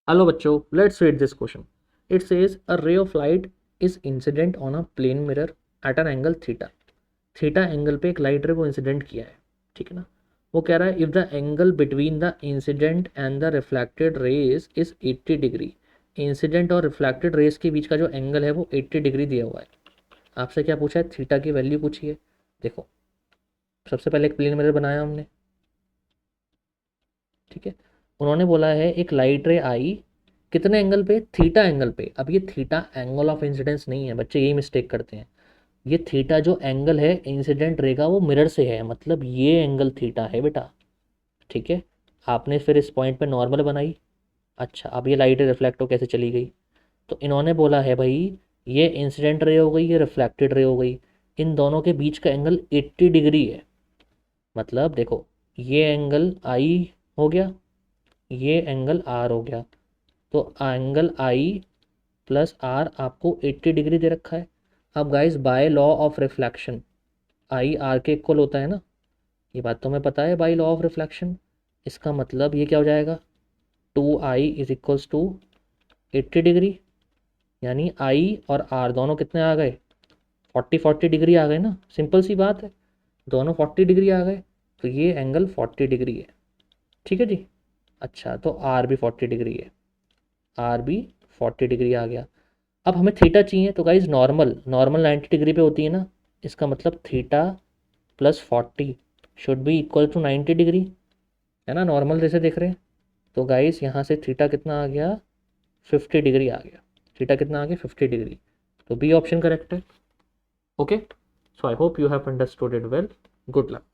Hello बच्चों, let's read this question. It says a ray of light is incident on a plane mirror at an angle theta. Theta angle पे एक light रे को incident किया है. ठीक है ना. वो कह रहा है if the angle between the incident and the reflected raise is 80 degree. Incident और रिफ्लेक्टेड रेज के बीच का जो एंगल है वो 80 डिग्री दिया हुआ है. आपसे क्या पूछा है? थीटा की वैल्यू पूछी है. देखो, सबसे पहले एक प्लेन मिरर बनाया हमने. ठीक है. उन्होंने बोला है एक लाइट रे आई कितने एंगल पे? थीटा एंगल पे. अब ये थीटा एंगल ऑफ इंसिडेंस नहीं है बच्चे, यही मिस्टेक करते हैं. ये थीटा जो एंगल है इंसिडेंट रे का वो मिरर से है, मतलब ये एंगल थीटा है बेटा. ठीक है. आपने फिर इस पॉइंट पे नॉर्मल बनाई. अच्छा, अब ये लाइट रिफ्लेक्ट हो कैसे चली गई? तो इन्होंने बोला है भाई ये इंसिडेंट रे हो गई, ये रिफ्लेक्टेड रे हो गई. इन दोनों के बीच का एंगल 80 डिग्री है. मतलब देखो, ये एंगल आई हो गया, ये एंगल आर हो गया. तो एंगल आई प्लस आर आपको 80 डिग्री दे रखा है. अब guys by law of reflection I R के इक्वल होता है ना. ये बात तो हमें पता है बाय लॉ ऑफ रिफ्लेक्शन. इसका मतलब ये क्या हो जाएगा? 2i is equals to 80 degree. यानी आई और आर दोनों कितने आ गए? 40 डिग्री आ गए ना. सिंपल सी बात है, दोनों 40 डिग्री आ गए. तो ये एंगल 40 डिग्री है. ठीक है जी. अच्छा, तो आर भी 40 डिग्री है. आर भी 40 डिग्री आ गया. अब हमें थीटा चाहिए, तो गाइज नॉर्मल नॉर्मल 90 डिग्री पे होती है ना. इसका मतलब theta plus 40 should be equal to 90 degree. है ना, नॉर्मल जैसे देख रहे हैं. तो गाइज यहाँ से थीटा कितना आ गया? 50 डिग्री आ गया. थीटा कितना आ गया? 50 डिग्री. तो बी ऑप्शन करेक्ट है. Okay. So I hope you have understood it well. Good luck.